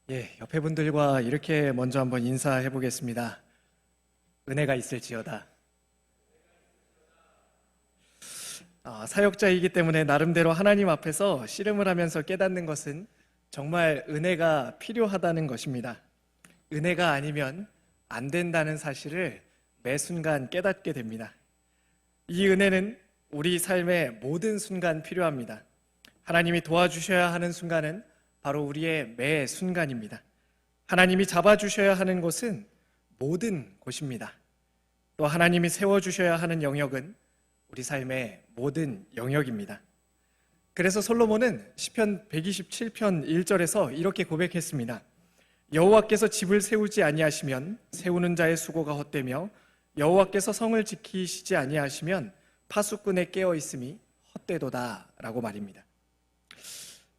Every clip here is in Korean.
옆에 분들과 이렇게 먼저 한번 인사해 보겠습니다. 은혜가 있을지어다. 사역자이기 때문에 나름대로 하나님 앞에서 씨름을 하면서 깨닫는 것은 정말 은혜가 필요하다는 것입니다. 은혜가 아니면 안 된다는 사실을 매 순간 깨닫게 됩니다. 이 은혜는 우리 삶의 모든 순간 필요합니다. 하나님이 도와주셔야 하는 순간은 바로 우리의 매 순간입니다. 하나님이 잡아주셔야 하는 곳은 모든 곳입니다. 또 하나님이 세워주셔야 하는 영역은 우리 삶의 모든 영역입니다. 그래서 솔로몬은 시편 127편 1절에서 이렇게 고백했습니다. 여호와께서 집을 세우지 아니하시면 세우는 자의 수고가 헛되며 여호와께서 성을 지키시지 아니하시면 파수꾼에 깨어 있음이 헛되도다 라고 말입니다.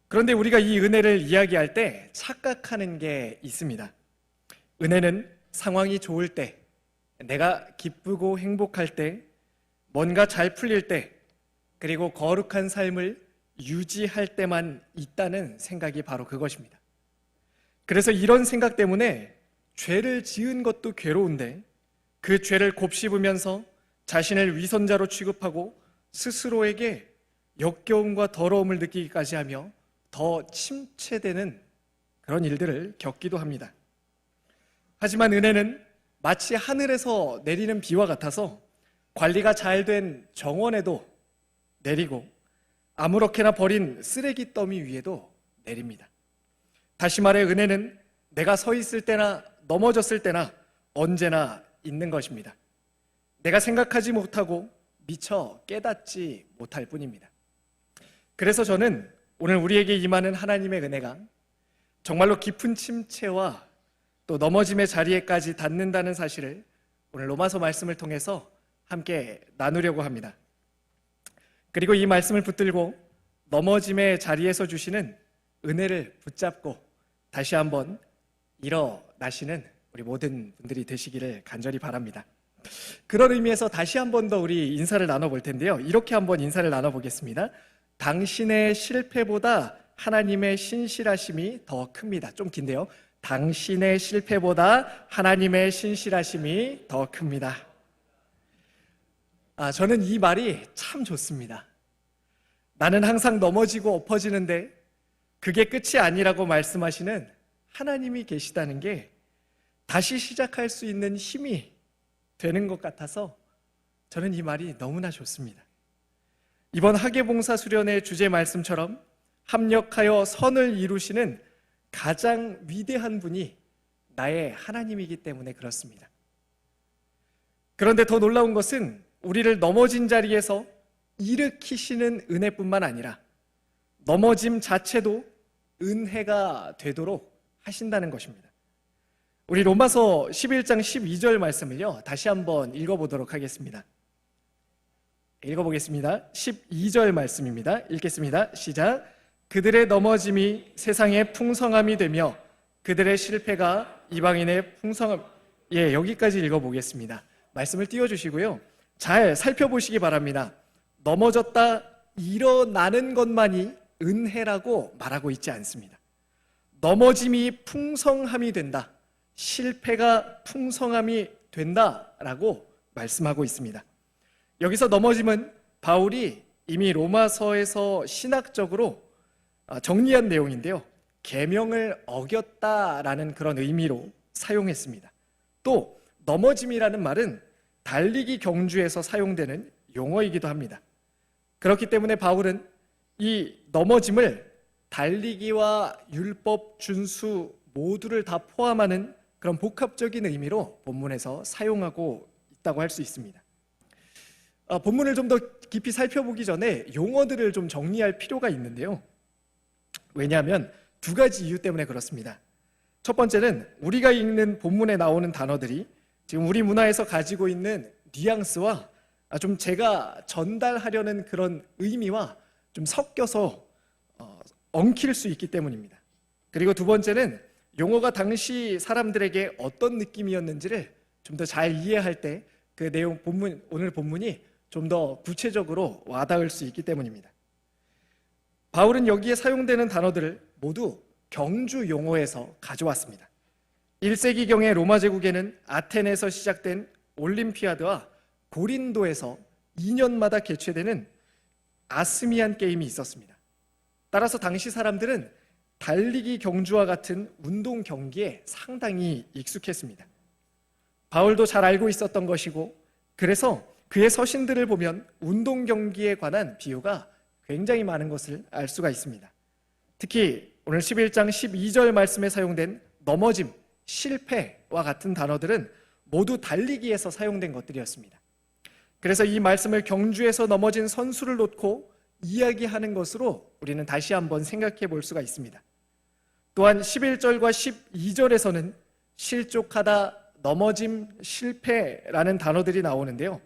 그런데 우리가 이 은혜를 이야기할 때 착각하는 게 있습니다. 은혜는 상황이 좋을 때, 내가 기쁘고 행복할 때, 뭔가 잘 풀릴 때, 그리고 거룩한 삶을 유지할 때만 있다는 생각이 바로 그것입니다. 그래서 이런 생각 때문에 죄를 지은 것도 괴로운데 그 죄를 곱씹으면서 자신을 위선자로 취급하고 스스로에게 역겨움과 더러움을 느끼기까지 하며 더 침체되는 그런 일들을 겪기도 합니다. 하지만 은혜는 마치 하늘에서 내리는 비와 같아서 관리가 잘 된 정원에도 내리고 아무렇게나 버린 쓰레기 더미 위에도 내립니다. 다시 말해 은혜는 내가 서 있을 때나 넘어졌을 때나 언제나 있는 것입니다. 내가 생각하지 못하고 미처 깨닫지 못할 뿐입니다. 그래서 저는 오늘 우리에게 임하는 하나님의 은혜가 정말로 깊은 침체와 또 넘어짐의 자리에까지 닿는다는 사실을 오늘 로마서 말씀을 통해서 함께 나누려고 합니다. 그리고 이 말씀을 붙들고 넘어짐의 자리에서 주시는 은혜를 붙잡고 다시 한번 일어나시는 우리 모든 분들이 되시기를 간절히 바랍니다. 그런 의미에서 다시 한 번 더 우리 인사를 나눠볼 텐데요. 이렇게 한번 인사를 나눠보겠습니다. 당신의 실패보다 하나님의 신실하심이 더 큽니다. 좀 긴데요. 당신의 실패보다 하나님의 신실하심이 더 큽니다. 저는 이 말이 참 좋습니다. 나는 항상 넘어지고 엎어지는데 그게 끝이 아니라고 말씀하시는 하나님이 계시다는 게 다시 시작할 수 있는 힘이 되는 것 같아서 저는 이 말이 너무나 좋습니다. 이번 학예봉사 수련의 주제 말씀처럼 합력하여 선을 이루시는 가장 위대한 분이 나의 하나님이기 때문에 그렇습니다. 그런데 더 놀라운 것은 우리를 넘어진 자리에서 일으키시는 은혜뿐만 아니라 넘어짐 자체도 은혜가 되도록 하신다는 것입니다. 우리 로마서 11장 12절 말씀을요 다시 한번 읽어보도록 하겠습니다. 읽어보겠습니다. 12절 말씀입니다. 읽겠습니다. 시작. 그들의 넘어짐이 세상의 풍성함이 되며 그들의 실패가 이방인의 풍성함. 여기까지 읽어보겠습니다. 말씀을 띄워주시고요. 잘 살펴보시기 바랍니다. 넘어졌다 일어나는 것만이 은혜라고 말하고 있지 않습니다. 넘어짐이 풍성함이 된다, 실패가 풍성함이 된다라고 말씀하고 있습니다. 여기서 넘어짐은 바울이 이미 로마서에서 신학적으로 정리한 내용인데요. 계명을 어겼다라는 그런 의미로 사용했습니다. 또 넘어짐이라는 말은 달리기 경주에서 사용되는 용어이기도 합니다. 그렇기 때문에 바울은 이 넘어짐을 달리기와 율법 준수 모두를 다 포함하는 그런 복합적인 의미로 본문에서 사용하고 있다고 할 수 있습니다. 본문을 좀 더 깊이 살펴보기 전에 용어들을 좀 정리할 필요가 있는데요. 왜냐하면 두 가지 이유 때문에 그렇습니다. 첫 번째는 우리가 읽는 본문에 나오는 단어들이 지금 우리 문화에서 가지고 있는 뉘앙스와 좀 제가 전달하려는 그런 의미와 좀 섞여서 엉킬 수 있기 때문입니다. 그리고 두 번째는 용어가 당시 사람들에게 어떤 느낌이었는지를 좀 더 잘 이해할 때 그 내용 오늘 본문이 좀 더 구체적으로 와닿을 수 있기 때문입니다. 바울은 여기에 사용되는 단어들을 모두 경주 용어에서 가져왔습니다. 1세기경의 로마 제국에는 아테네에서 시작된 올림피아드와 고린도에서 2년마다 개최되는 아스미안 게임이 있었습니다. 따라서 당시 사람들은 달리기 경주와 같은 운동 경기에 상당히 익숙했습니다. 바울도 잘 알고 있었던 것이고, 그래서 그의 서신들을 보면 운동 경기에 관한 비유가 굉장히 많은 것을 알 수가 있습니다. 특히 오늘 11장 12절 말씀에 사용된 넘어짐, 실패와 같은 단어들은 모두 달리기에서 사용된 것들이었습니다. 그래서 이 말씀을 경주에서 넘어진 선수를 놓고 이야기하는 것으로 우리는 다시 한번 생각해 볼 수가 있습니다. 또한 11절과 12절에서는 실족하다, 넘어짐, 실패라는 단어들이 나오는데요,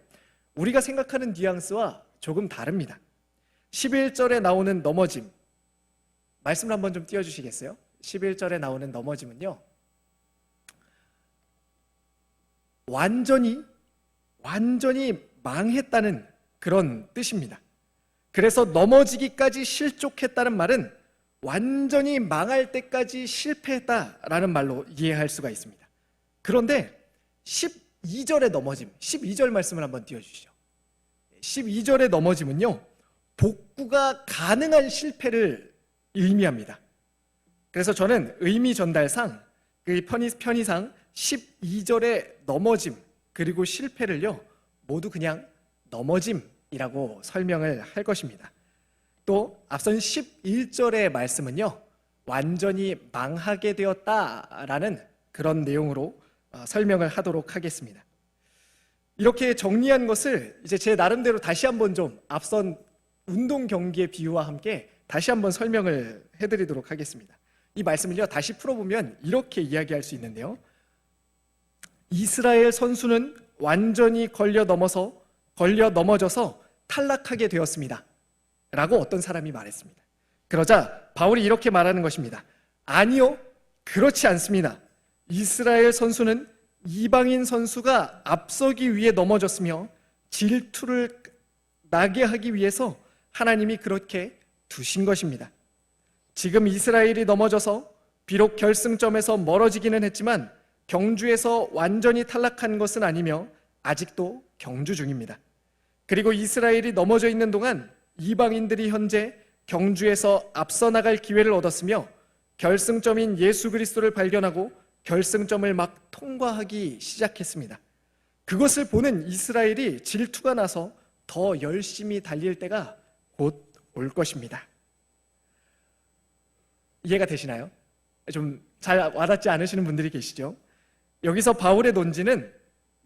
우리가 생각하는 뉘앙스와 조금 다릅니다. 11절에 나오는 넘어짐, 말씀을 한번 좀 띄워주시겠어요? 11절에 나오는 넘어짐은요, 완전히 망했다는 그런 뜻입니다. 그래서 넘어지기까지 실족했다는 말은 완전히 망할 때까지 실패했다라는 말로 이해할 수가 있습니다. 그런데 12절의 넘어짐, 12절 말씀을 한번 띄워주시죠. 12절의 넘어짐은요, 복구가 가능한 실패를 의미합니다. 그래서 저는 의미 전달상, 그 편의상 12절의 넘어짐 그리고 실패를요, 모두 그냥 넘어짐이라고 설명을 할 것입니다. 또 앞선 11절의 말씀은요, 완전히 망하게 되었다라는 그런 내용으로 설명을 하도록 하겠습니다. 이렇게 정리한 것을 이제 제 나름대로 다시 한번 좀 앞선 운동 경기의 비유와 함께 다시 한번 설명을 해드리도록 하겠습니다. 이 말씀을요, 다시 풀어보면 이렇게 이야기할 수 있는데요, 이스라엘 선수는 완전히 걸려 넘어져서 탈락하게 되었습니다 라고 어떤 사람이 말했습니다. 그러자 바울이 이렇게 말하는 것입니다. 아니요, 그렇지 않습니다. 이스라엘 선수는 이방인 선수가 앞서기 위해 넘어졌으며 질투를 나게 하기 위해서 하나님이 그렇게 두신 것입니다. 지금 이스라엘이 넘어져서 비록 결승점에서 멀어지기는 했지만 경주에서 완전히 탈락한 것은 아니며 아직도 경주 중입니다. 그리고 이스라엘이 넘어져 있는 동안 이방인들이 현재 경주에서 앞서 나갈 기회를 얻었으며 결승점인 예수 그리스도를 발견하고 결승점을 막 통과하기 시작했습니다. 그것을 보는 이스라엘이 질투가 나서 더 열심히 달릴 때가 곧 올 것입니다. 이해가 되시나요? 좀 잘 와닿지 않으시는 분들이 계시죠? 여기서 바울의 논지는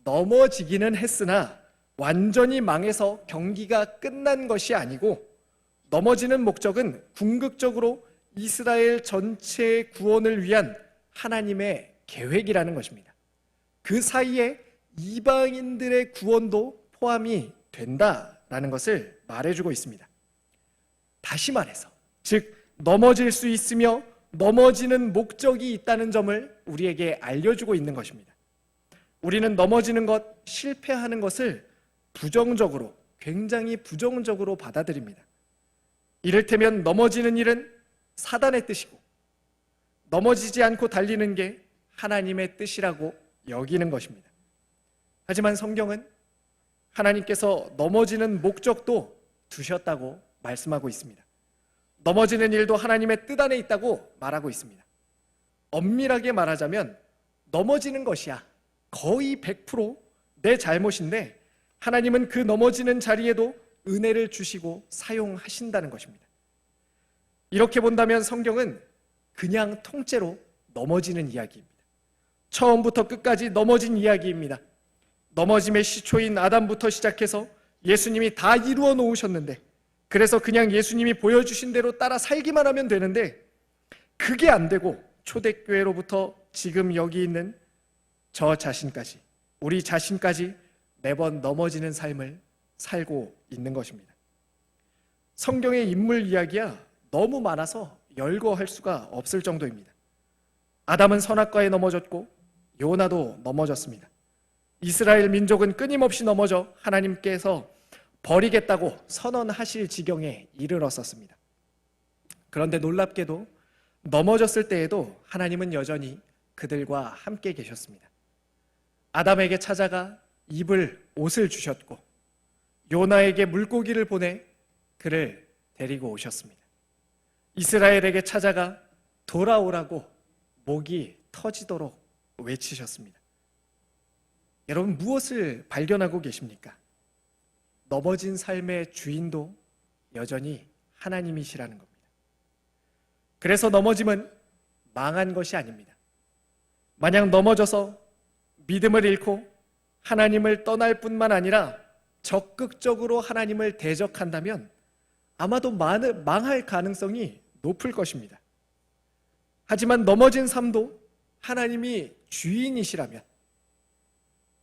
넘어지기는 했으나 완전히 망해서 경기가 끝난 것이 아니고, 넘어지는 목적은 궁극적으로 이스라엘 전체의 구원을 위한 하나님의 계획이라는 것입니다. 그 사이에 이방인들의 구원도 포함이 된다라는 것을 말해주고 있습니다. 다시 말해서, 즉 넘어질 수 있으며 넘어지는 목적이 있다는 점을 우리에게 알려주고 있는 것입니다. 우리는 넘어지는 것, 실패하는 것을 부정적으로, 굉장히 부정적으로 받아들입니다. 이를테면 넘어지는 일은 사단의 뜻이고 넘어지지 않고 달리는 게 하나님의 뜻이라고 여기는 것입니다. 하지만 성경은 하나님께서 넘어지는 목적도 두셨다고 말씀하고 있습니다. 넘어지는 일도 하나님의 뜻 안에 있다고 말하고 있습니다. 엄밀하게 말하자면 넘어지는 것이야 거의 100% 내 잘못인데, 하나님은 그 넘어지는 자리에도 은혜를 주시고 사용하신다는 것입니다. 이렇게 본다면 성경은 그냥 통째로 넘어지는 이야기입니다. 처음부터 끝까지 넘어진 이야기입니다. 넘어짐의 시초인 아담부터 시작해서 예수님이 다 이루어 놓으셨는데, 그래서 그냥 예수님이 보여주신 대로 따라 살기만 하면 되는데, 그게 안 되고 초대교회로부터 지금 여기 있는 저 자신까지, 우리 자신까지 매번 넘어지는 삶을 살고 있는 것입니다. 성경의 인물 이야기야 너무 많아서 열거할 수가 없을 정도입니다. 아담은 선악과에 넘어졌고 요나도 넘어졌습니다. 이스라엘 민족은 끊임없이 넘어져 하나님께서 버리겠다고 선언하실 지경에 이르렀었습니다. 그런데 놀랍게도 넘어졌을 때에도 하나님은 여전히 그들과 함께 계셨습니다. 아담에게 찾아가 입을 옷을 주셨고 요나에게 물고기를 보내 그를 데리고 오셨습니다. 이스라엘에게 찾아가 돌아오라고 목이 터지도록 외치셨습니다. 여러분, 무엇을 발견하고 계십니까? 넘어진 삶의 주인도 여전히 하나님이시라는 겁니다. 그래서 넘어짐은 망한 것이 아닙니다. 만약 넘어져서 믿음을 잃고 하나님을 떠날 뿐만 아니라 적극적으로 하나님을 대적한다면 아마도 망할 가능성이 높을 것입니다. 하지만 넘어진 삶도 하나님이 주인이시라면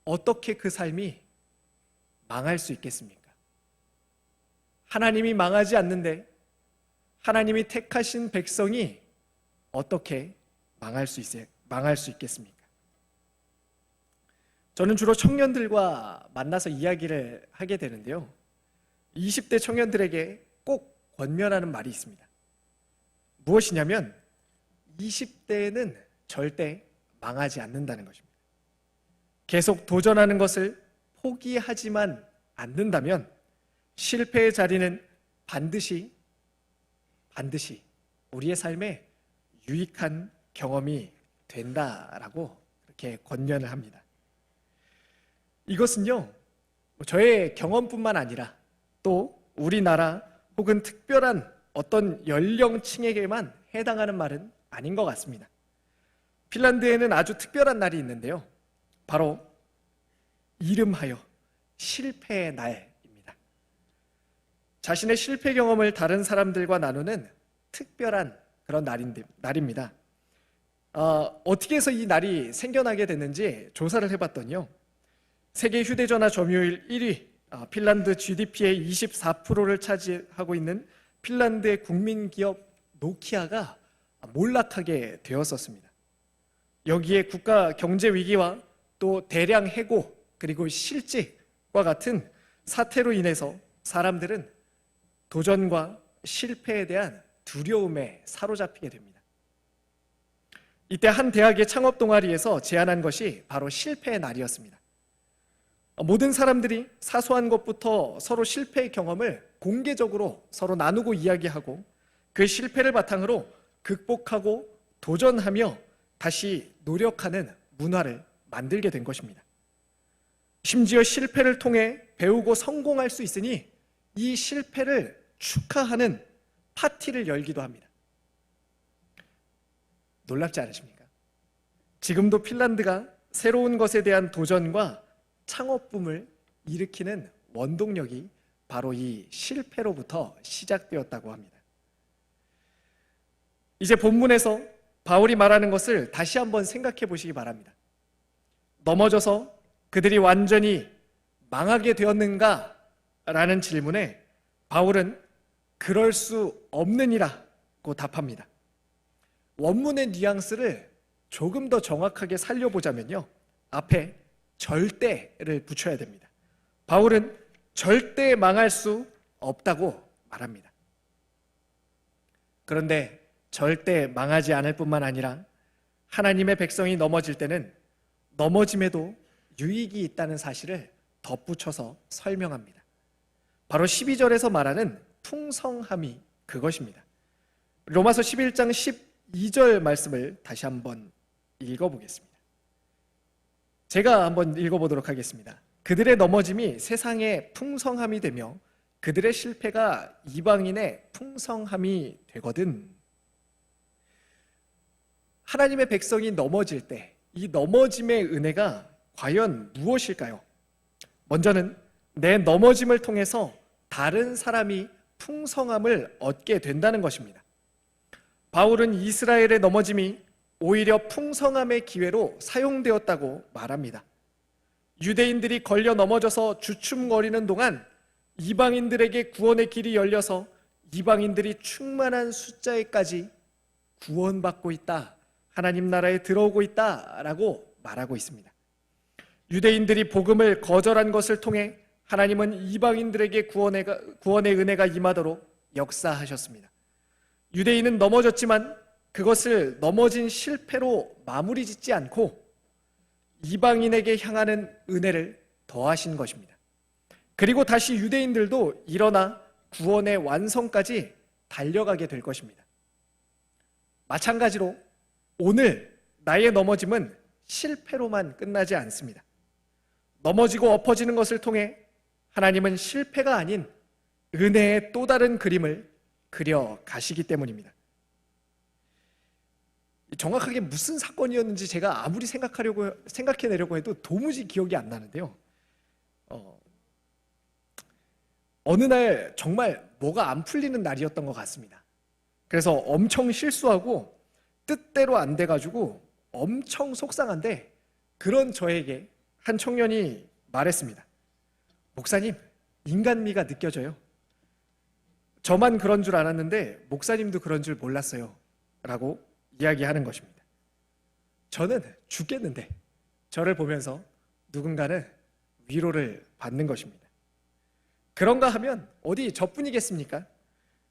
어떻게 그 삶이 망할 수 있겠습니까? 하나님이 망하지 않는데 하나님이 택하신 백성이 어떻게 망할 수 있겠습니까? 저는 주로 청년들과 만나서 이야기를 하게 되는데요. 20대 청년들에게 꼭 권면하는 말이 있습니다. 무엇이냐면 20대에는 절대 망하지 않는다는 것입니다. 계속 도전하는 것을 포기하지만 않는다면 실패의 자리는 반드시 우리의 삶에 유익한 경험이 된다라고 그렇게 권면을 합니다. 이것은요, 저의 경험뿐만 아니라 또 우리나라 혹은 특별한 어떤 연령층에게만 해당하는 말은 아닌 것 같습니다. 핀란드에는 아주 특별한 날이 있는데요. 바로 이름하여 실패의 날입니다. 자신의 실패 경험을 다른 사람들과 나누는 특별한 그런 날입니다. 어떻게 해서 이 날이 생겨나게 됐는지 조사를 해봤더니요. 세계 휴대전화 점유율 1위, 핀란드 GDP의 24%를 차지하고 있는 핀란드의 국민기업 노키아가 몰락하게 되었었습니다. 여기에 국가 경제 위기와 또 대량 해고 그리고 실직과 같은 사태로 인해서 사람들은 도전과 실패에 대한 두려움에 사로잡히게 됩니다. 이때 한 대학의 창업 동아리에서 제안한 것이 바로 실패의 날이었습니다. 모든 사람들이 사소한 것부터 서로 실패의 경험을 공개적으로 서로 나누고 이야기하고 그 실패를 바탕으로 극복하고 도전하며 다시 노력하는 문화를 만들게 된 것입니다. 심지어 실패를 통해 배우고 성공할 수 있으니 이 실패를 축하하는 파티를 열기도 합니다. 놀랍지 않으십니까? 지금도 핀란드가 새로운 것에 대한 도전과 창업붐을 일으키는 원동력이 바로 이 실패로부터 시작되었다고 합니다. 이제 본문에서 바울이 말하는 것을 다시 한번 생각해 보시기 바랍니다. 넘어져서 그들이 완전히 망하게 되었는가? 라는 질문에 바울은 그럴 수 없느니라고 답합니다. 원문의 뉘앙스를 조금 더 정확하게 살려보자면요. 앞에 절대를 붙여야 됩니다. 바울은 절대 망할 수 없다고 말합니다. 그런데 절대 망하지 않을 뿐만 아니라 하나님의 백성이 넘어질 때는 넘어짐에도 유익이 있다는 사실을 덧붙여서 설명합니다. 바로 12절에서 말하는 풍성함이 그것입니다. 로마서 11장 12절 말씀을 다시 한번 읽어보겠습니다. 제가 한번 읽어보도록 하겠습니다. 그들의 넘어짐이 세상의 풍성함이 되며 그들의 실패가 이방인의 풍성함이 되거든. 하나님의 백성이 넘어질 때 이 넘어짐의 은혜가 과연 무엇일까요? 먼저는 내 넘어짐을 통해서 다른 사람이 풍성함을 얻게 된다는 것입니다. 바울은 이스라엘의 넘어짐이 오히려 풍성함의 기회로 사용되었다고 말합니다. 유대인들이 걸려 넘어져서 주춤거리는 동안 이방인들에게 구원의 길이 열려서 이방인들이 충만한 숫자에까지 구원받고 있다, 하나님 나라에 들어오고 있다라고 말하고 있습니다. 유대인들이 복음을 거절한 것을 통해 하나님은 이방인들에게 구원의 은혜가 임하도록 역사하셨습니다. 유대인은 넘어졌지만 그것을 넘어진 실패로 마무리 짓지 않고 이방인에게 향하는 은혜를 더하신 것입니다. 그리고 다시 유대인들도 일어나 구원의 완성까지 달려가게 될 것입니다. 마찬가지로 오늘 나의 넘어짐은 실패로만 끝나지 않습니다. 넘어지고 엎어지는 것을 통해 하나님은 실패가 아닌 은혜의 또 다른 그림을 그려 가시기 때문입니다. 정확하게 무슨 사건이었는지 제가 아무리 생각해내려고 해도 도무지 기억이 안 나는데요. 어느 날 정말 뭐가 안 풀리는 날이었던 것 같습니다. 그래서 엄청 실수하고 뜻대로 안 돼가지고 엄청 속상한데, 그런 저에게 한 청년이 말했습니다. 목사님, 인간미가 느껴져요. 저만 그런 줄 알았는데 목사님도 그런 줄 몰랐어요 라고 이야기하는 것입니다. 저는 죽겠는데 저를 보면서 누군가는 위로를 받는 것입니다. 그런가 하면 어디 저뿐이겠습니까?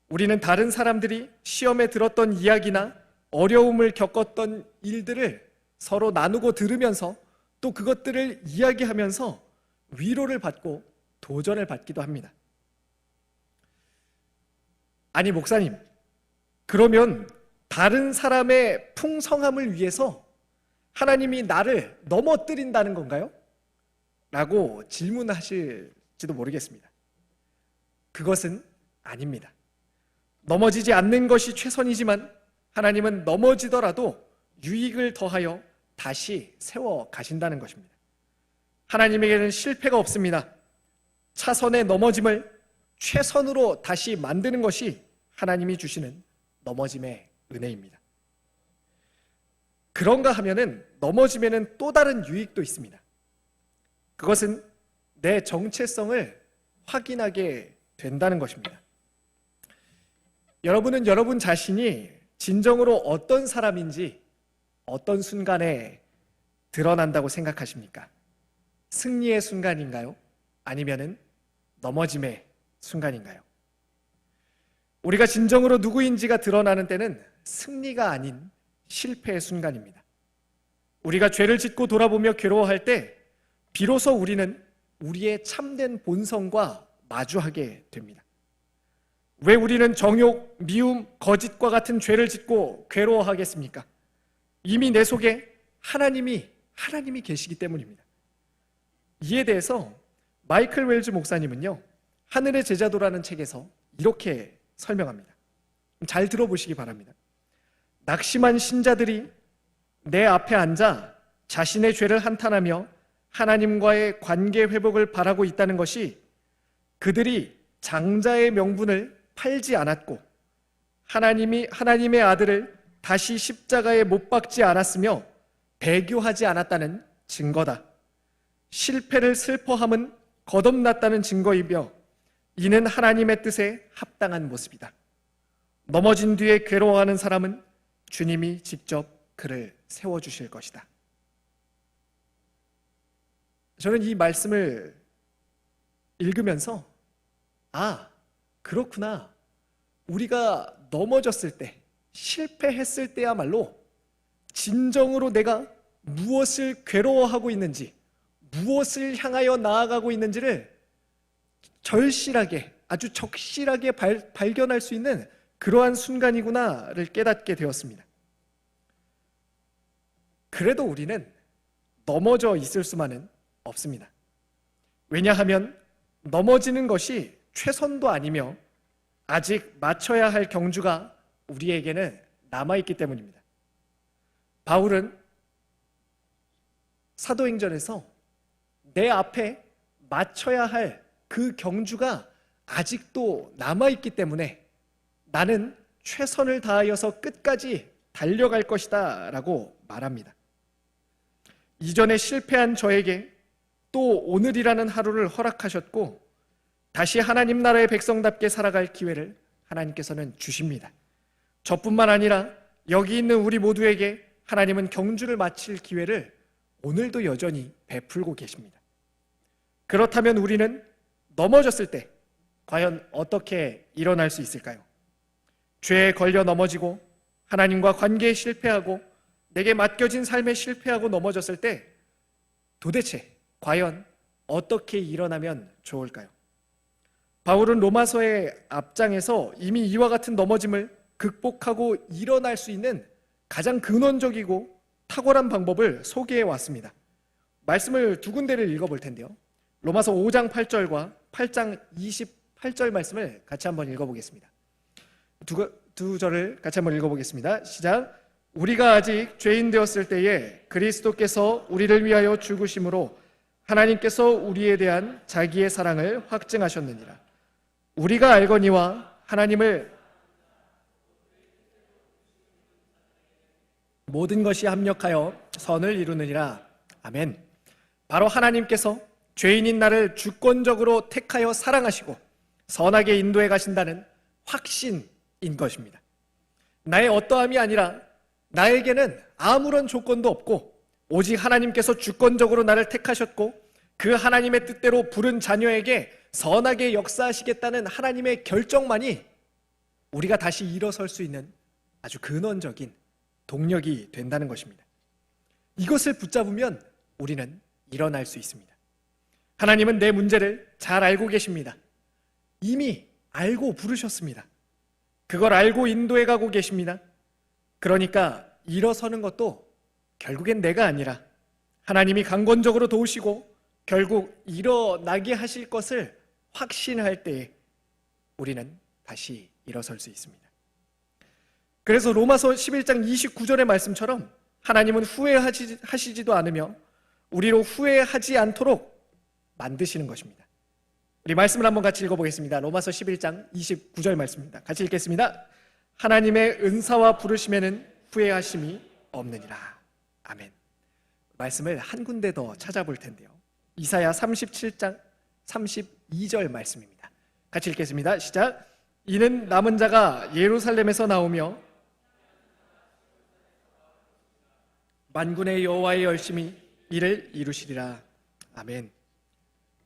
우리는 다른 사람들이 시험에 들었던 이야기나 어려움을 겪었던 일들을 서로 나누고 들으면서 또 그것들을 이야기하면서 위로를 받고 도전을 받기도 합니다. 아니 목사님, 그러면 다른 사람의 풍성함을 위해서 하나님이 나를 넘어뜨린다는 건가요? 라고 질문하실지도 모르겠습니다. 그것은 아닙니다. 넘어지지 않는 것이 최선이지만 하나님은 넘어지더라도 유익을 더하여 다시 세워 가신다는 것입니다. 하나님에게는 실패가 없습니다. 차선의 넘어짐을 최선으로 다시 만드는 것이 하나님이 주시는 넘어짐의 은혜입니다. 그런가 하면은 넘어짐에는 또 다른 유익도 있습니다. 그것은 내 정체성을 확인하게 된다는 것입니다. 여러분은 여러분 자신이 진정으로 어떤 사람인지 어떤 순간에 드러난다고 생각하십니까? 승리의 순간인가요? 아니면은 넘어짐의 순간인가요? 우리가 진정으로 누구인지가 드러나는 때는 승리가 아닌 실패의 순간입니다. 우리가 죄를 짓고 돌아보며 괴로워할 때 비로소 우리는 우리의 참된 본성과 마주하게 됩니다. 왜 우리는 정욕, 미움, 거짓과 같은 죄를 짓고 괴로워하겠습니까? 이미 내 속에 하나님이 계시기 때문입니다. 이에 대해서 마이클 웰즈 목사님은요, 하늘의 제자도라는 책에서 이렇게 설명합니다. 잘 들어보시기 바랍니다. 낙심한 신자들이 내 앞에 앉아 자신의 죄를 한탄하며 하나님과의 관계 회복을 바라고 있다는 것이 그들이 장자의 명분을 팔지 않았고 하나님의 아들을 다시 십자가에 못 박지 않았으며 배교하지 않았다는 증거다. 실패를 슬퍼함은 거듭났다는 증거이며 이는 하나님의 뜻에 합당한 모습이다. 넘어진 뒤에 괴로워하는 사람은 주님이 직접 그를 세워주실 것이다. 저는 이 말씀을 읽으면서 그렇구나. 우리가 넘어졌을 때, 실패했을 때야말로 진정으로 내가 무엇을 괴로워하고 있는지, 무엇을 향하여 나아가고 있는지를 절실하게, 아주 적실하게 발견할 수 있는 그러한 순간이구나를 깨닫게 되었습니다. 그래도 우리는 넘어져 있을 수만은 없습니다. 왜냐하면 넘어지는 것이 최선도 아니며 아직 맞춰야 할 경주가 우리에게는 남아있기 때문입니다. 바울은 사도행전에서 내 앞에 맞춰야 할 그 경주가 아직도 남아있기 때문에 나는 최선을 다하여서 끝까지 달려갈 것이다 라고 말합니다. 이전에 실패한 저에게 또 오늘이라는 하루를 허락하셨고 다시 하나님 나라의 백성답게 살아갈 기회를 하나님께서는 주십니다. 저뿐만 아니라 여기 있는 우리 모두에게 하나님은 경주를 마칠 기회를 오늘도 여전히 베풀고 계십니다. 그렇다면 우리는 넘어졌을 때 과연 어떻게 일어날 수 있을까요? 죄에 걸려 넘어지고 하나님과 관계에 실패하고 내게 맡겨진 삶에 실패하고 넘어졌을 때 도대체 과연 어떻게 일어나면 좋을까요? 바울은 로마서의 앞장에서 이미 이와 같은 넘어짐을 극복하고 일어날 수 있는 가장 근원적이고 탁월한 방법을 소개해 왔습니다. 말씀을 두 군데를 읽어볼 텐데요. 로마서 5장 8절과 8장 28절 말씀을 같이 한번 읽어보겠습니다. 두 절을 같이 한번 읽어보겠습니다. 시작. 우리가 아직 죄인 되었을 때에 그리스도께서 우리를 위하여 죽으심으로 하나님께서 우리에 대한 자기의 사랑을 확증하셨느니라. 우리가 알거니와 하나님을 모든 것이 합력하여 선을 이루느니라. 아멘. 바로 하나님께서 죄인인 나를 주권적으로 택하여 사랑하시고 선하게 인도해 가신다는 확신인 것입니다. 나의 어떠함이 아니라 나에게는 아무런 조건도 없고 오직 하나님께서 주권적으로 나를 택하셨고 그 하나님의 뜻대로 부른 자녀에게 선하게 역사하시겠다는 하나님의 결정만이 우리가 다시 일어설 수 있는 아주 근원적인 동력이 된다는 것입니다. 이것을 붙잡으면 우리는 일어날 수 있습니다. 하나님은 내 문제를 잘 알고 계십니다. 이미 알고 부르셨습니다. 그걸 알고 인도해 가고 계십니다. 그러니까 일어서는 것도 결국엔 내가 아니라 하나님이 강권적으로 도우시고 결국 일어나게 하실 것을 확신할 때에 우리는 다시 일어설 수 있습니다. 그래서 로마서 11장 29절의 말씀처럼 하나님은 후회하시지도 않으며 우리로 후회하지 않도록 만드시는 것입니다. 우리 말씀을 한번 같이 읽어보겠습니다. 로마서 11장 29절 말씀입니다. 같이 읽겠습니다. 하나님의 은사와 부르심에는 후회하심이 없느니라. 아멘. 말씀을 한 군데 더 찾아볼 텐데요. 이사야 37장 32절 말씀입니다. 같이 읽겠습니다. 시작. 이는 남은 자가 예루살렘에서 나오며 만군의 여호와의 열심히 이를 이루시리라. 아멘.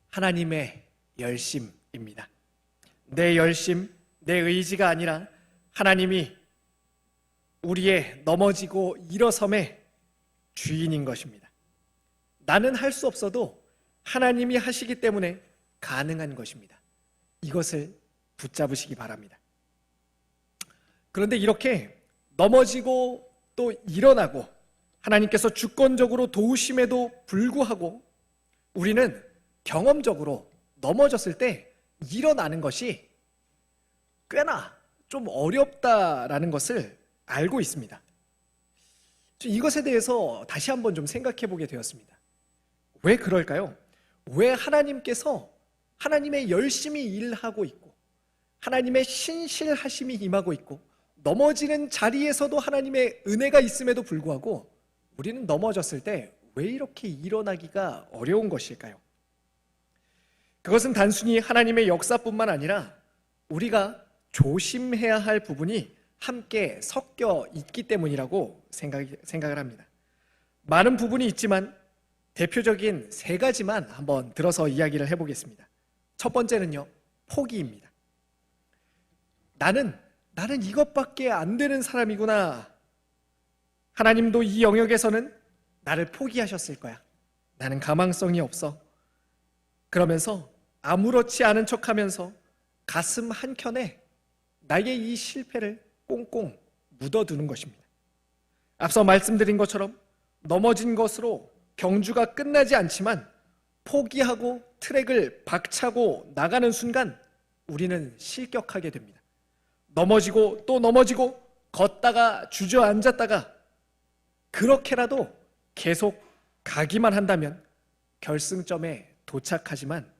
하나님의 열심입니다. 내 열심, 내 의지가 아니라 하나님이 우리의 넘어지고 일어섬의 주인인 것입니다. 나는 할 수 없어도 하나님이 하시기 때문에 가능한 것입니다. 이것을 붙잡으시기 바랍니다. 그런데 이렇게 넘어지고 또 일어나고 하나님께서 주권적으로 도우심에도 불구하고 우리는 경험적으로 넘어졌을 때 일어나는 것이 꽤나 좀 어렵다라는 것을 알고 있습니다. 이것에 대해서 다시 한번 좀 생각해 보게 되었습니다. 왜 그럴까요? 왜 하나님께서 하나님의 열심히 일하고 있고 하나님의 신실하심이 임하고 있고 넘어지는 자리에서도 하나님의 은혜가 있음에도 불구하고 우리는 넘어졌을 때 왜 이렇게 일어나기가 어려운 것일까요? 그것은 단순히 하나님의 역사뿐만 아니라 우리가 조심해야 할 부분이 함께 섞여 있기 때문이라고 생각을 합니다. 많은 부분이 있지만 대표적인 세 가지만 한번 들어서 이야기를 해보겠습니다. 첫 번째는요, 포기입니다. 나는 이것밖에 안 되는 사람이구나. 하나님도 이 영역에서는 나를 포기하셨을 거야. 나는 가망성이 없어. 그러면서 아무렇지 않은 척하면서 가슴 한켠에 나의 이 실패를 꽁꽁 묻어두는 것입니다. 앞서 말씀드린 것처럼 넘어진 것으로 경주가 끝나지 않지만 포기하고 트랙을 박차고 나가는 순간 우리는 실격하게 됩니다. 넘어지고 또 넘어지고 걷다가 주저앉았다가 그렇게라도 계속 가기만 한다면 결승점에 도착하지만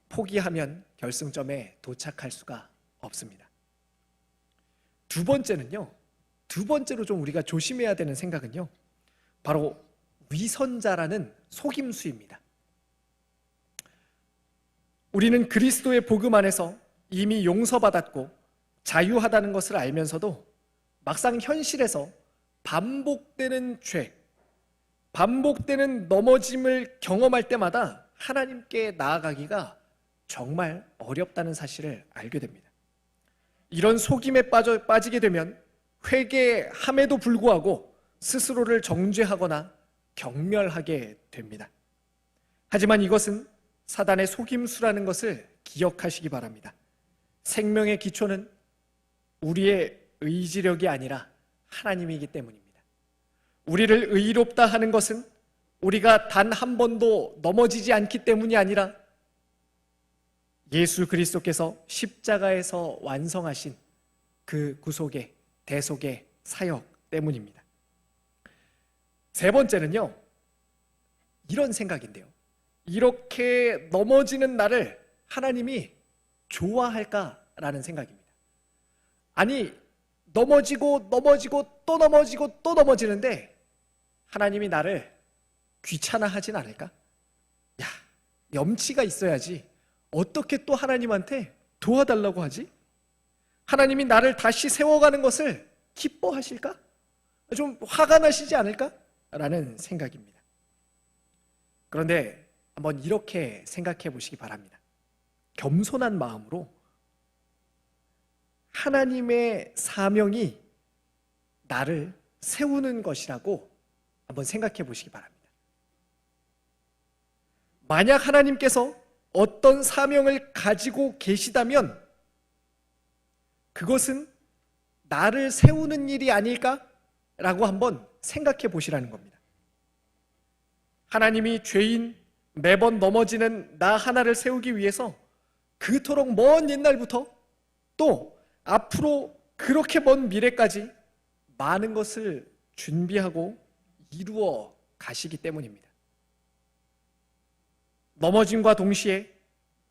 포기하면 결승점에 도착할 수가 없습니다. 두 번째로 좀 우리가 조심해야 되는 생각은요, 바로 위선자라는 속임수입니다. 우리는 그리스도의 복음 안에서 이미 용서받았고 자유하다는 것을 알면서도 막상 현실에서 반복되는 죄, 반복되는 넘어짐을 경험할 때마다 하나님께 나아가기가 정말 어렵다는 사실을 알게 됩니다. 이런 속임에 빠지게 되면 회개함에도 불구하고 스스로를 정죄하거나 경멸하게 됩니다. 하지만 이것은 사단의 속임수라는 것을 기억하시기 바랍니다. 생명의 기초는 우리의 의지력이 아니라 하나님이기 때문입니다. 우리를 의롭다 하는 것은 우리가 단 한 번도 넘어지지 않기 때문이 아니라 예수 그리스도께서 십자가에서 완성하신 그 구속의 대속의 사역 때문입니다. 세 번째는요, 이런 생각인데요. 이렇게 넘어지는 나를 하나님이 좋아할까라는 생각입니다. 아니, 넘어지고 또 넘어지고 또 넘어지는데 하나님이 나를 귀찮아하진 않을까? 야, 염치가 있어야지 어떻게 또 하나님한테 도와달라고 하지? 하나님이 나를 다시 세워가는 것을 기뻐하실까? 좀 화가 나시지 않을까? 라는 생각입니다. 그런데 한번 이렇게 생각해 보시기 바랍니다. 겸손한 마음으로 하나님의 사명이 나를 세우는 것이라고 한번 생각해 보시기 바랍니다. 만약 하나님께서 어떤 사명을 가지고 계시다면 그것은 나를 세우는 일이 아닐까라고 한번 생각해 보시라는 겁니다. 하나님이 죄인 매번 넘어지는 나 하나를 세우기 위해서 그토록 먼 옛날부터 또 앞으로 그렇게 먼 미래까지 많은 것을 준비하고 이루어 가시기 때문입니다. 넘어짐과 동시에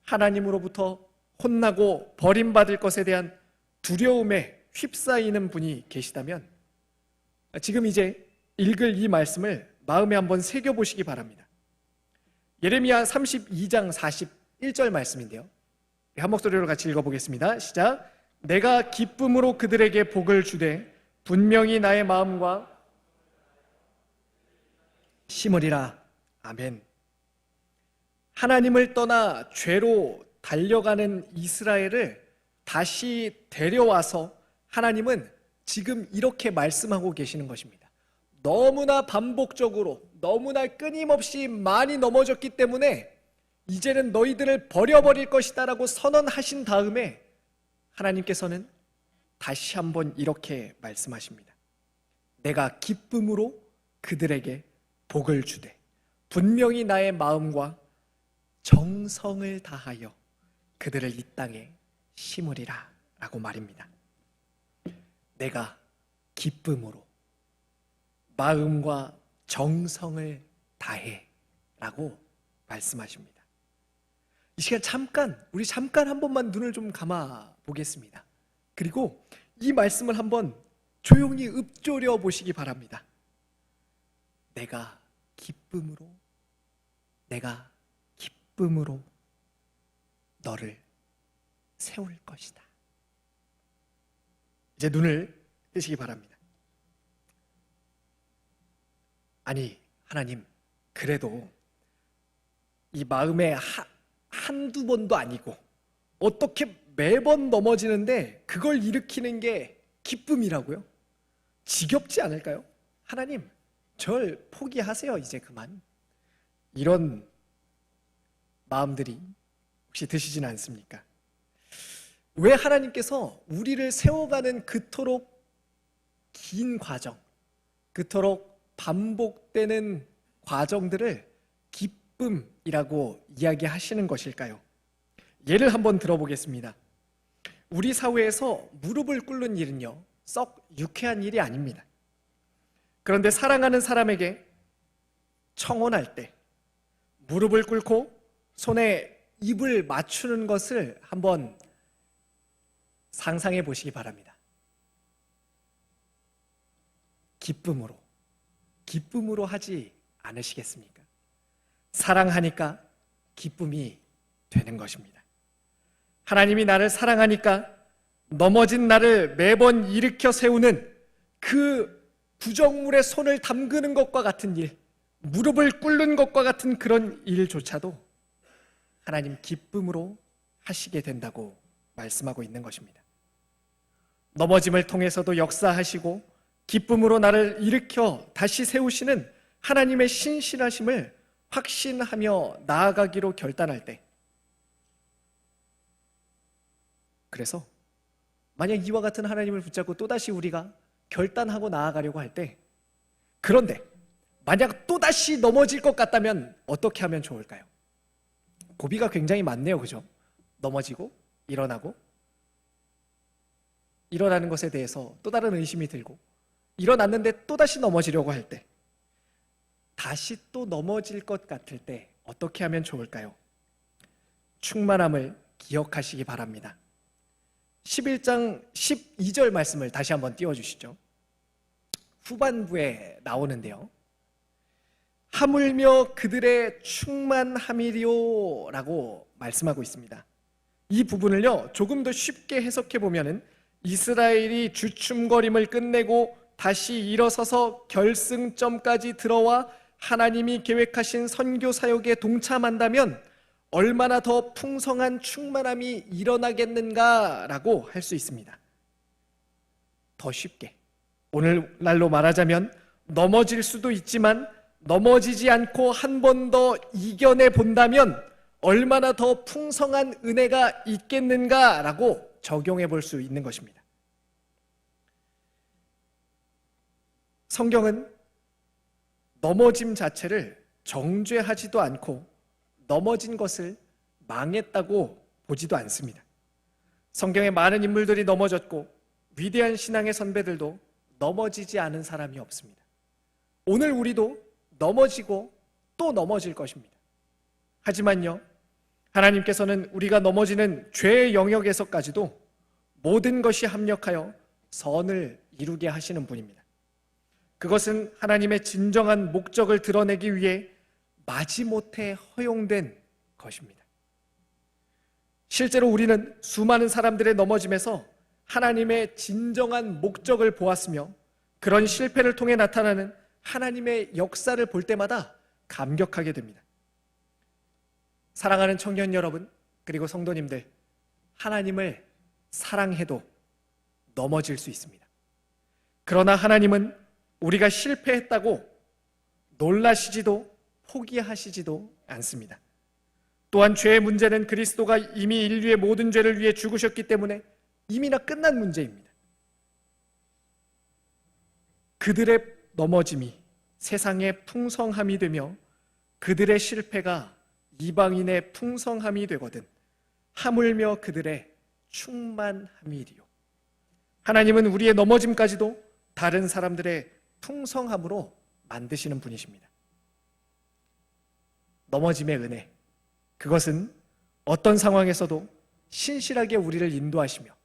하나님으로부터 혼나고 버림받을 것에 대한 두려움에 휩싸이는 분이 계시다면 지금 이제 읽을 이 말씀을 마음에 한번 새겨보시기 바랍니다. 예레미야 32장 41절 말씀인데요. 한 목소리로 같이 읽어보겠습니다. 시작. 내가 기쁨으로 그들에게 복을 주되 분명히 나의 마음과 심으리라. 아멘. 하나님을 떠나 죄로 달려가는 이스라엘을 다시 데려와서 하나님은 지금 이렇게 말씀하고 계시는 것입니다. 너무나 반복적으로 너무나 끊임없이 많이 넘어졌기 때문에 이제는 너희들을 버려버릴 것이다 라고 선언하신 다음에 하나님께서는 다시 한번 이렇게 말씀하십니다. 내가 기쁨으로 그들에게 복을 주되 분명히 나의 마음과 정성을 다하여 그들을 이 땅에 심으리라 라고 말입니다. 내가 기쁨으로 마음과 정성을 다해 라고 말씀하십니다. 이 시간 우리 잠깐 한 번만 눈을 좀 감아 보겠습니다. 그리고 이 말씀을 한번 조용히 읊조려 보시기 바랍니다. 내가 기쁨으로 너를 세울 것이다. 이제 눈을 뜨시기 바랍니다. 아니, 하나님, 그래도 이 마음에 한두 번도 아니고 어떻게 매번 넘어지는데 그걸 일으키는 게 기쁨이라고요? 지겹지 않을까요? 하나님, 절 포기하세요. 이제 그만. 이런 마음들이 혹시 드시진 않습니까? 왜 하나님께서 우리를 세워가는 그토록 긴 과정, 그토록 반복되는 과정들을 기쁨이라고 이야기하시는 것일까요? 예를 한번 들어보겠습니다. 우리 사회에서 무릎을 꿇는 일은요, 썩 유쾌한 일이 아닙니다. 그런데 사랑하는 사람에게 청혼할 때 무릎을 꿇고 손에 입을 맞추는 것을 한번 상상해 보시기 바랍니다. 기쁨으로 하지 않으시겠습니까? 사랑하니까 기쁨이 되는 것입니다. 하나님이 나를 사랑하니까 넘어진 나를 매번 일으켜 세우는 그 구정물에 손을 담그는 것과 같은 일, 무릎을 꿇는 것과 같은 그런 일조차도 하나님 기쁨으로 하시게 된다고 말씀하고 있는 것입니다. 넘어짐을 통해서도 역사하시고 기쁨으로 나를 일으켜 다시 세우시는 하나님의 신실하심을 확신하며 나아가기로 결단할 때, 그래서 만약 이와 같은 하나님을 붙잡고 또다시 우리가 결단하고 나아가려고 할 때, 그런데 만약 또다시 넘어질 것 같다면 어떻게 하면 좋을까요? 고비가 굉장히 많네요, 그죠? 넘어지고 일어나고, 일어나는 것에 대해서 또 다른 의심이 들고, 일어났는데 또다시 넘어지려고 할 때, 다시 또 넘어질 것 같을 때 어떻게 하면 좋을까요? 충만함을 기억하시기 바랍니다. 11장 12절 말씀을 다시 한번 띄워주시죠. 후반부에 나오는데요, 하물며 그들의 충만함이리요 라고 말씀하고 있습니다. 이 부분을요 조금 더 쉽게 해석해 보면은, 이스라엘이 주춤거림을 끝내고 다시 일어서서 결승점까지 들어와 하나님이 계획하신 선교 사역에 동참한다면 얼마나 더 풍성한 충만함이 일어나겠는가라고 할 수 있습니다. 더 쉽게, 오늘날로 말하자면 넘어질 수도 있지만 넘어지지 않고 한 번 더 이겨내 본다면 얼마나 더 풍성한 은혜가 있겠는가라고 적용해 볼 수 있는 것입니다. 성경은 넘어짐 자체를 정죄하지도 않고 넘어진 것을 망했다고 보지도 않습니다. 성경에 많은 인물들이 넘어졌고 위대한 신앙의 선배들도 넘어지지 않은 사람이 없습니다. 오늘 우리도 넘어지고 또 넘어질 것입니다. 하지만요, 하나님께서는 우리가 넘어지는 죄의 영역에서까지도 모든 것이 합력하여 선을 이루게 하시는 분입니다. 그것은 하나님의 진정한 목적을 드러내기 위해 마지못해 허용된 것입니다. 실제로 우리는 수많은 사람들의 넘어짐에서 하나님의 진정한 목적을 보았으며, 그런 실패를 통해 나타나는 하나님의 역사를 볼 때마다 감격하게 됩니다. 사랑하는 청년 여러분, 그리고 성도님들, 하나님을 사랑해도 넘어질 수 있습니다. 그러나 하나님은 우리가 실패했다고 놀라시지도 포기하시지도 않습니다. 또한 죄의 문제는 그리스도가 이미 인류의 모든 죄를 위해 죽으셨기 때문에 이미나 끝난 문제입니다. 그들의 넘어짐이 세상의 풍성함이 되며 그들의 실패가 이방인의 풍성함이 되거든 하물며 그들의 충만함이리요. 하나님은 우리의 넘어짐까지도 다른 사람들의 풍성함으로 만드시는 분이십니다. 넘어짐의 은혜, 그것은 어떤 상황에서도 신실하게 우리를 인도하시며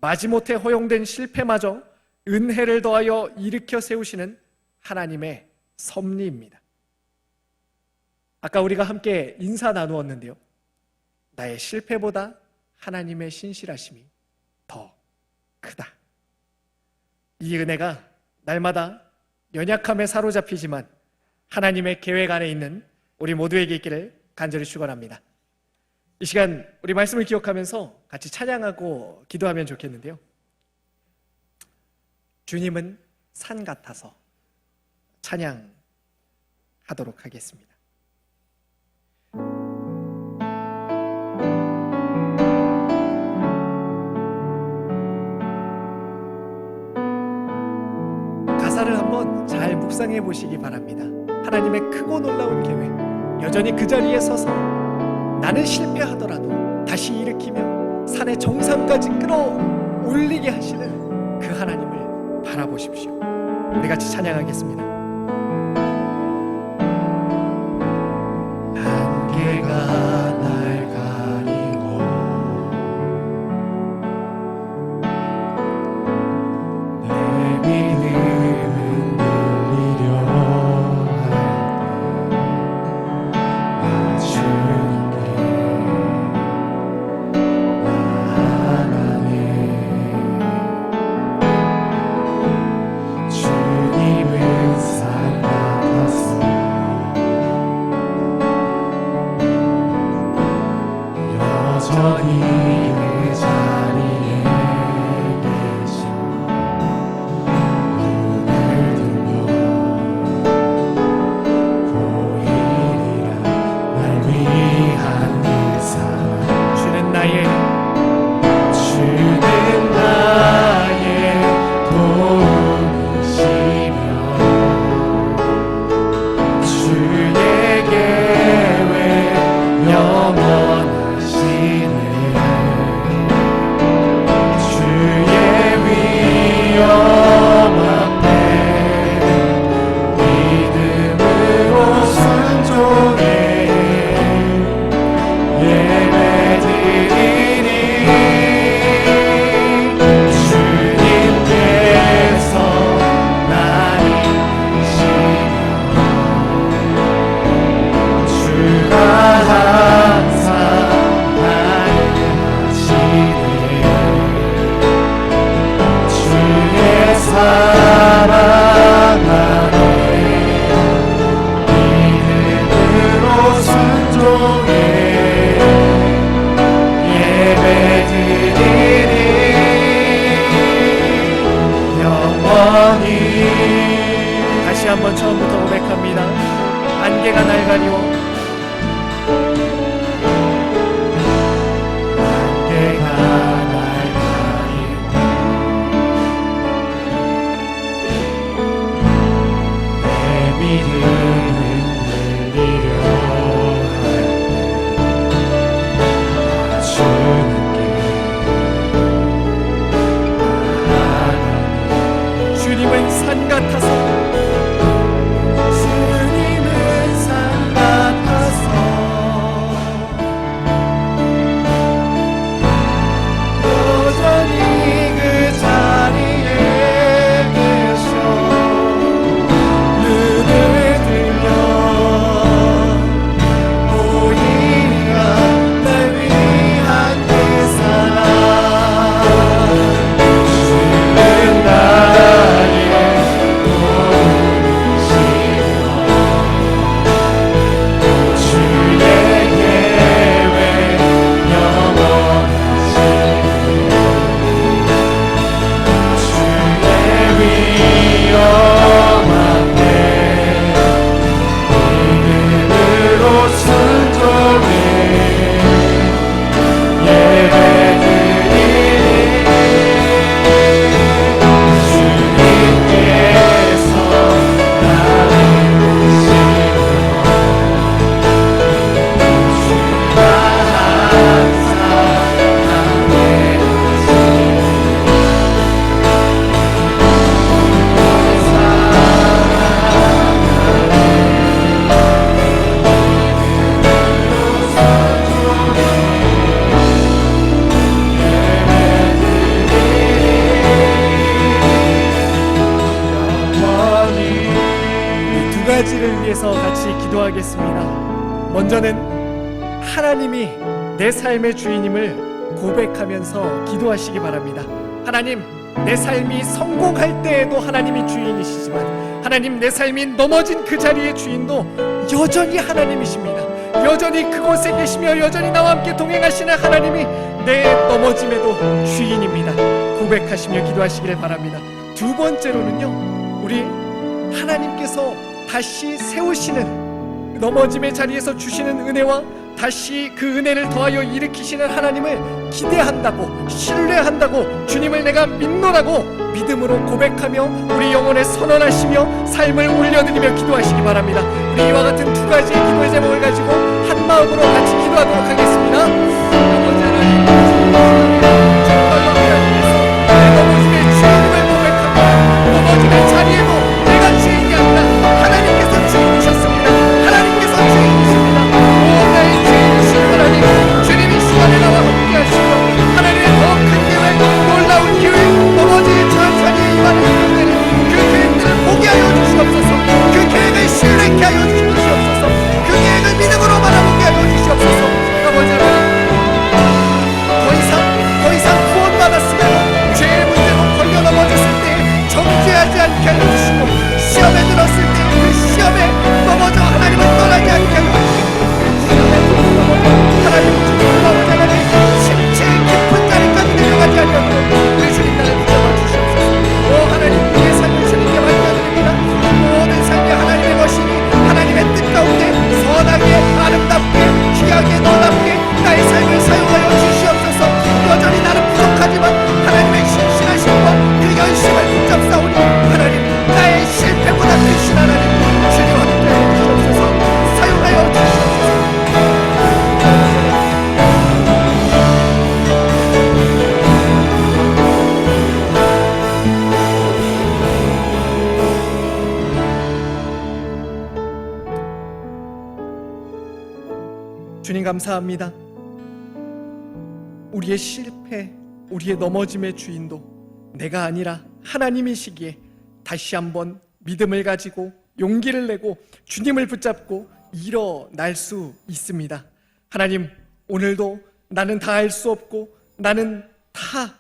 마지못해 허용된 실패마저 은혜를 더하여 일으켜 세우시는 하나님의 섭리입니다. 아까 우리가 함께 인사 나누었는데요, 나의 실패보다 하나님의 신실하심이 더 크다. 이 은혜가 날마다 연약함에 사로잡히지만 하나님의 계획 안에 있는 우리 모두에게 있기를 간절히 축원합니다. 이 시간 우리 말씀을 기억하면서 같이 찬양하고 기도하면 좋겠는데요, 주님은 산 같아서 찬양하도록 하겠습니다. 가사를 한번 잘 묵상해 보시기 바랍니다. 하나님의 크고 놀라운 계획, 여전히 그 자리에 서서 나는 실패하더라도 다시 일으키며 산의 정상까지 끌어올리게 하시는 그 하나님을 바라보십시오. 우리 같이 찬양하겠습니다. 안개가 날 가리고 내 믿음은 흔들리려 나 주님께 나아가네. 주님은 이제부터 고백합니다. 안개가 날 가리워, 안개가 날 가리워, 내 믿음을 흘리려 할 주님께 주님은 산 같아서, 주님은 산 같아서 여전히 그 자리에 계셔. 눈을 들려 보이리라 날 위한 그 사랑. 주는 나의 주의 계획 영원하시, 주의 위엄한 때 믿음으로 순종해 예배드리니 주님께서 나를 보시고 주가 항상 함께 이 두 가지를 위해서 같이 기도하겠습니다. 먼저는 하나님이 내 삶의 주인임을 고백하면서 기도하시기 바랍니다. 하나님, 내 삶이 성공할 때에도 하나님이 주인이시지만 하나님, 내 삶이 넘어진 그 자리의 주인도 여전히 하나님이십니다. 여전히 그곳에 계시며 여전히 나와 함께 동행하시는 하나님이 내 넘어짐에도 주인입니다. 고백하시며 기도하시기를 바랍니다. 두 번째로는요, 우리 하나님께서 다시 세우시는, 넘어짐의 자리에서 주시는 은혜와 다시 그 은혜를 더하여 일으키시는 하나님을 기대한다고, 신뢰한다고, 주님을 내가 믿노라고 믿음으로 고백하며 우리 영혼에 선언하시며 삶을 올려드리며 기도하시기 바랍니다. 우리 이와 같은 두 가지의 기도의 제목을 가지고 한 마음으로 같이 기도하도록 하겠습니다. 아버지 하나님, 정말로 하나님께서 내 넘어짐의 주인임을 고백합니다. 넘어짐의 자리에도 내가 주인이 아니라 하나님께서 주인이셨습니다. 하나님께서 주인이십니다. 오, 나의 주인이신 하나님, 주님 이 시간에 나와 함께 하시고 하나님의 더 큰 계획, 놀라운 계획, 넘어진 저 자리에 임하는 그들을, 그 계획들을 보게 하여 주시옵소서. 그 계획을 신뢰케 하여 주시옵소서. 그 계획을 믿음으로 바라보게 하여 주시옵소서. 아버지 하나님, 더 이상 구원받았으면 죄의 문제로 걸려 넘어졌을 때 정죄하지 않게 하여 주시고, 시험에 들었을 때 그 시험에 넘어져 하나님을 떠나지 않게 하여 주시고, 시험에 넘어져 하나님을 주시고, 아버지 하나님, 심체의 깊은 자리까지 내려가지 않도록 우리 주님 나를 붙잡아 주시옵소서. 오 하나님, 우리의 삶을 주님께 맡겨드립니다. 모든 삶이 하나님의 것이니 하나님의 뜻 가운데 선하게, 아름답게, 귀하게, 놀랍게 나의 삶을 사용하여 주시옵소서. 여전히 나는 부족하지만 하나님의 신실하심과 그 열심을 붙잡사오니 하나님, 나의 실패보다 크신 하나님, 주님 함께하여 주시옵소서. 사용하여 주시옵소서. 주님 감사합니다. 우리의 실패, 우리의 넘어짐의 주인도 내가 아니라 하나님이시기에 다시 한번 믿음을 가지고 용기를 내고 주님을 붙잡고 일어날 수 있습니다. 하나님, 오늘도 나는 다 알 수 없고 나는 다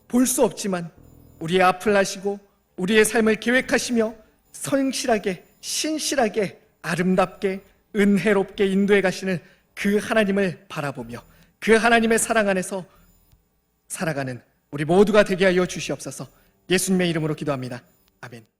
볼 수 없지만 우리의 앞을 하시고 우리의 삶을 계획하시며 성실하게, 신실하게, 아름답게, 은혜롭게 인도해 가시는 그 하나님을 바라보며 그 하나님의 사랑 안에서 살아가는 우리 모두가 되게 하여 주시옵소서. 예수님의 이름으로 기도합니다. 아멘.